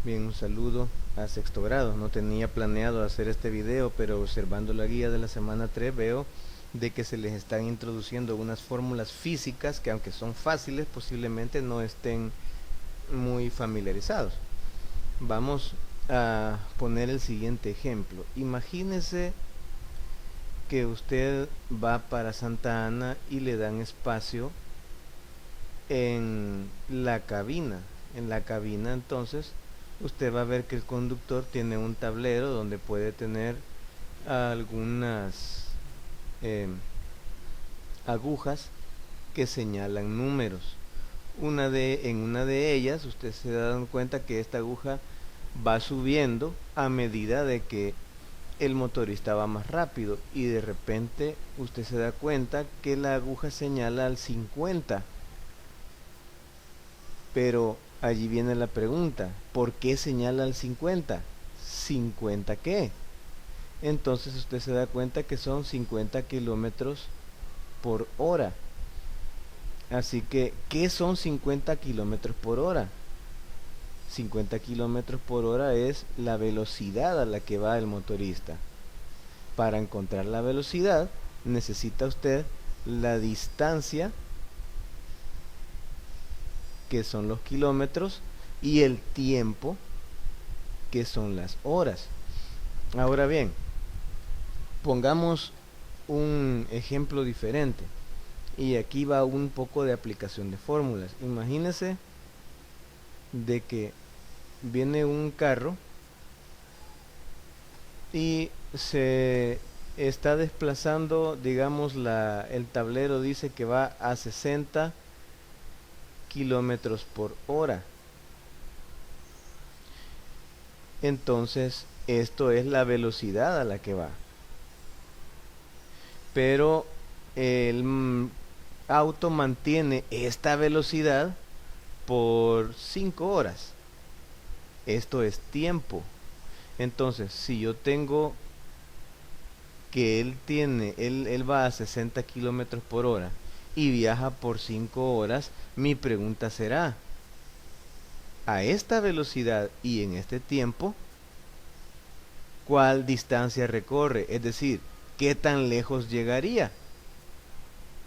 Bien, un saludo a sexto grado. No tenía planeado hacer este video, pero observando la guía de la semana 3 veo de que se les están introduciendo unas fórmulas físicas que, aunque son fáciles, posiblemente no estén muy familiarizados. Vamos a poner el siguiente ejemplo. Imagínese que usted va para Santa Ana y le dan espacio en la cabina. En la cabina, entonces, usted va a ver que el conductor tiene un tablero donde puede tener algunas eh, agujas que señalan números. En una de ellas usted se da cuenta que esta aguja va subiendo a medida de que el motorista va más rápido, y de repente usted se da cuenta que la aguja señala al 50. Pero allí viene la pregunta, ¿por qué señala al 50? ¿50 qué? Entonces usted se da cuenta que son 50 kilómetros por hora. Así que, ¿qué son 50 kilómetros por hora? 50 kilómetros por hora es la velocidad a la que va el motorista. Para encontrar la velocidad, necesita usted la distancia, que son los kilómetros, y el tiempo, que son las horas. Ahora bien, pongamos un ejemplo diferente, y aquí va un poco de aplicación de fórmulas. Imagínese de que viene un carro y se está desplazando, digamos, el tablero dice que va a 60 kilómetros por hora. Entonces, esto es la velocidad a la que va. Pero el auto mantiene esta velocidad por 5 horas. Esto es tiempo. Entonces, si yo tengo que él va a 60 kilómetros por hora y viaja por 5 horas, mi pregunta será, a esta velocidad y en este tiempo, ¿cuál distancia recorre? Es decir, ¿qué tan lejos llegaría?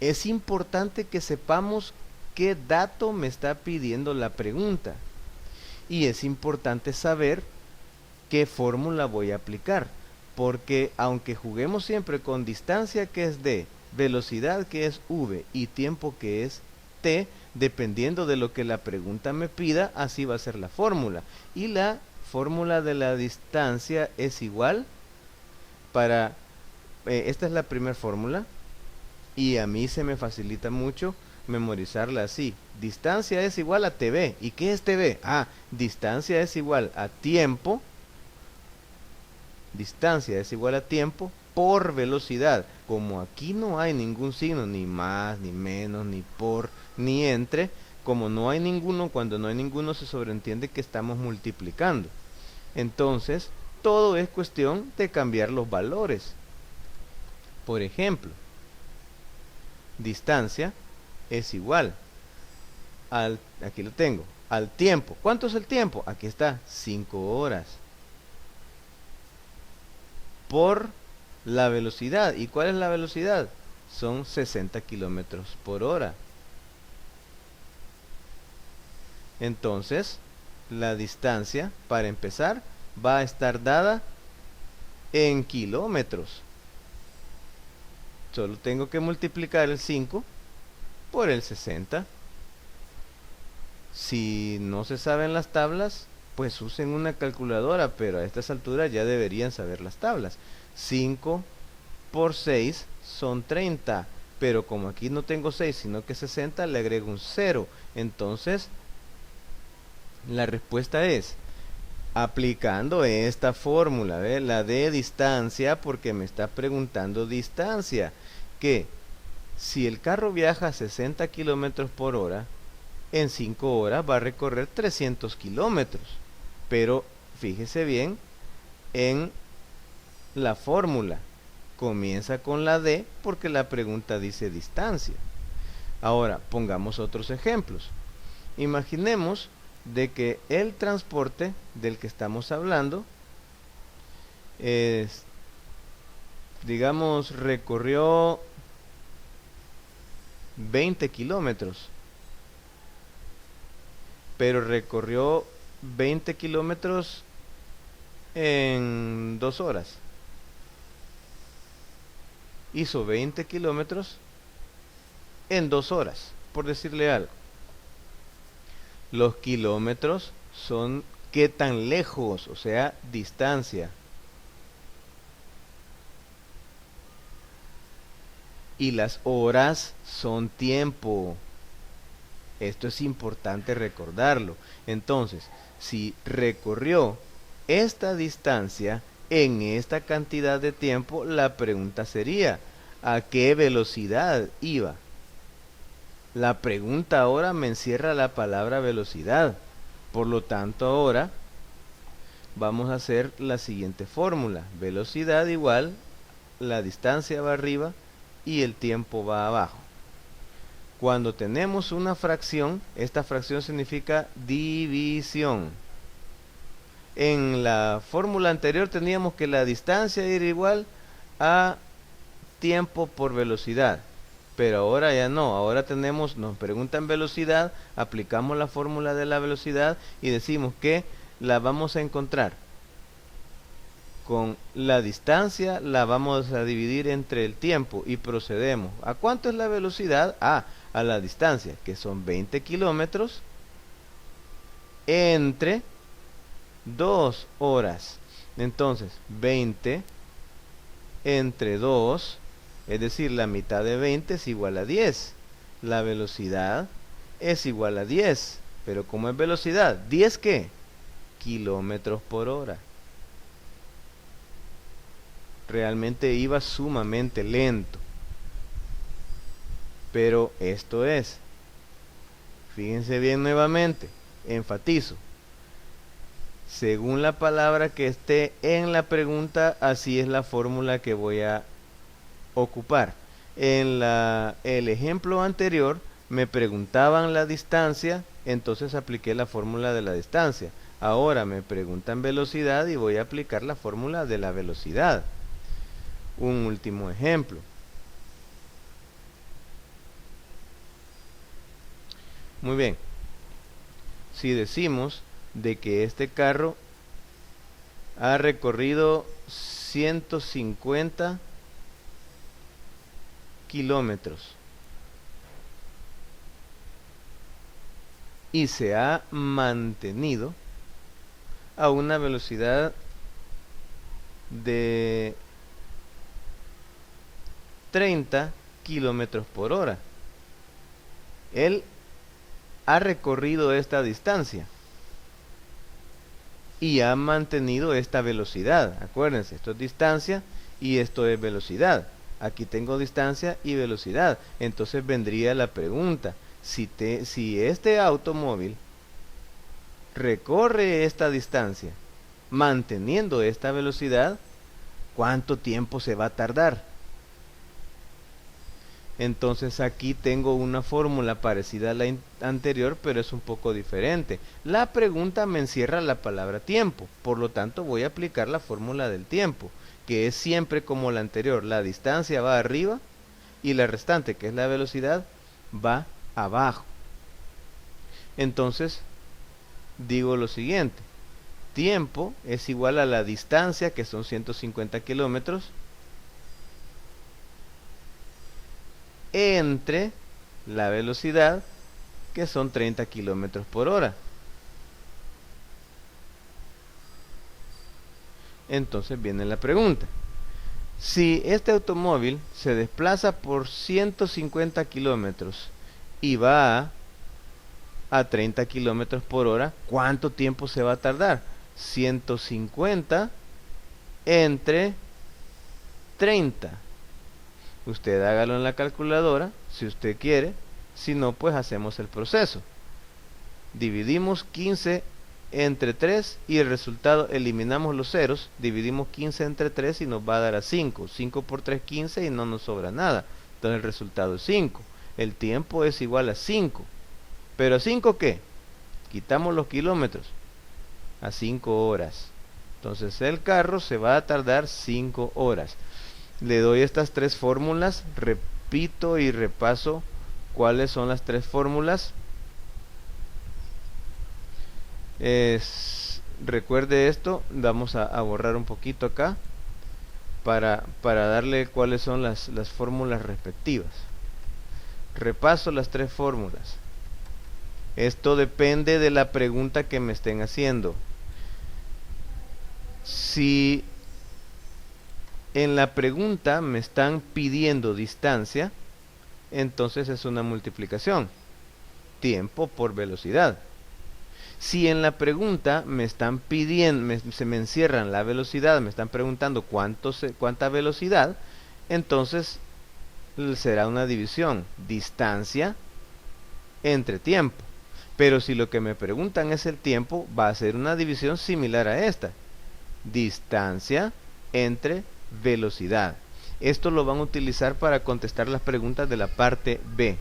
Es importante que sepamos qué dato me está pidiendo la pregunta, y es importante saber qué fórmula voy a aplicar, porque aunque juguemos siempre con distancia, que es d, velocidad, que es v, y tiempo, que es t, dependiendo de lo que la pregunta me pida, así va a ser la fórmula. Y la fórmula de la distancia es igual para esta es la primera fórmula, y a mí se me facilita mucho memorizarla así. Distancia es igual a tv. ¿Y qué es tv? Distancia es igual a tiempo. Distancia es igual a tiempo por velocidad. Como aquí no hay ningún signo, ni más, ni menos, ni por, ni entre, como no hay ninguno, cuando no hay ninguno se sobreentiende que estamos multiplicando. Entonces, todo es cuestión de cambiar los valores. Por ejemplo, distancia es igual aquí lo tengo, al tiempo. ¿Cuánto es el tiempo? Aquí está, 5 horas. Por la velocidad. ¿Y cuál es la velocidad? Son 60 kilómetros por hora. Entonces, la distancia, para empezar, va a estar dada en kilómetros. Solo tengo que multiplicar el 5 por el 60. Si no se saben las tablas, pues usen una calculadora, pero a estas alturas ya deberían saber las tablas. 5 por 6 son 30, pero como aquí no tengo 6, sino que 60, le agrego un 0. Entonces, la respuesta es, aplicando esta fórmula, la de distancia, porque me está preguntando distancia, que si el carro viaja a 60 kilómetros por hora, en 5 horas va a recorrer 300 kilómetros. Pero fíjese bien en la fórmula. Comienza con la D porque la pregunta dice distancia. Ahora, pongamos otros ejemplos. Imaginemos de que el transporte del que estamos hablando es, digamos, recorrió 20 kilómetros, pero recorrió 20 kilómetros en 2 horas. Hizo 20 kilómetros en 2 horas, por decirle algo. Los kilómetros son qué tan lejos, o sea, distancia. Y las horas son tiempo. Esto es importante recordarlo. Entonces, si recorrió esta distancia en esta cantidad de tiempo, la pregunta sería, ¿a qué velocidad iba? La pregunta ahora me encierra la palabra velocidad. Por lo tanto, ahora vamos a hacer la siguiente fórmula. Velocidad igual, la distancia va arriba y el tiempo va abajo. Cuando tenemos una fracción, esta fracción significa división. En la fórmula anterior teníamos que la distancia era igual a tiempo por velocidad. Pero ahora ya no, ahora tenemos, nos preguntan velocidad, aplicamos la fórmula de la velocidad y decimos que la vamos a encontrar con la distancia, la vamos a dividir entre el tiempo y procedemos. ¿A cuánto es la velocidad? A la distancia, que son 20 kilómetros entre 2 horas. Entonces, 20 entre 2, es decir, la mitad de 20 es igual a 10. La velocidad es igual a 10. Pero ¿cómo es velocidad? ¿10 qué? Kilómetros por hora. Realmente iba sumamente lento. Pero esto es, fíjense bien nuevamente, enfatizo. Según la palabra que esté en la pregunta, así es la fórmula que voy a ocupar. En el ejemplo anterior me preguntaban la distancia, entonces apliqué la fórmula de la distancia. Ahora me preguntan velocidad y voy a aplicar la fórmula de la velocidad. Un último ejemplo. Muy bien. Si decimos de que este carro ha recorrido 150 kilómetros y se ha mantenido a una velocidad de 30 kilómetros por hora. Él ha recorrido esta distancia y ha mantenido esta velocidad. Acuérdense, esto es distancia y esto es velocidad. Aquí tengo distancia y velocidad. Entonces vendría la pregunta, si este automóvil recorre esta distancia manteniendo esta velocidad, ¿cuánto tiempo se va a tardar? Entonces aquí tengo una fórmula parecida a la anterior, pero es un poco diferente. La pregunta me encierra la palabra tiempo, por lo tanto voy a aplicar la fórmula del tiempo, que es siempre como la anterior. La distancia va arriba y la restante, que es la velocidad, va abajo. Entonces digo lo siguiente: tiempo es igual a la distancia, que son 150 kilómetros, entre la velocidad, que son 30 kilómetros por hora. Entonces viene la pregunta: si este automóvil se desplaza por 150 kilómetros y va a 30 kilómetros por hora, ¿cuánto tiempo se va a tardar? 150 entre 30. Usted hágalo en la calculadora si usted quiere, si no, pues hacemos el proceso. Dividimos 15 entre 3 y el resultado, eliminamos los ceros, dividimos 15 entre 3 y nos va a dar a 5. 5 por 3, 15 y no nos sobra nada. Entonces el resultado es 5. El tiempo es igual a 5. ¿Pero 5 qué? quitamos los kilómetros, a 5 horas. Entonces el carro se va a tardar 5 horas. Le doy estas tres fórmulas, repito y repaso cuáles son las tres fórmulas. Recuerde esto, vamos a borrar un poquito acá para darle cuáles son las fórmulas respectivas. Repaso las tres fórmulas. Esto depende de la pregunta que me estén haciendo. Si en la pregunta me están pidiendo distancia, entonces es una multiplicación. Tiempo por velocidad. Si en la pregunta me están pidiendo, se me encierran la velocidad, me están preguntando cuánta velocidad, entonces será una división. Distancia entre tiempo. Pero si lo que me preguntan es el tiempo, va a ser una división similar a esta. Distancia entre velocidad. Esto lo van a utilizar para contestar las preguntas de la parte B.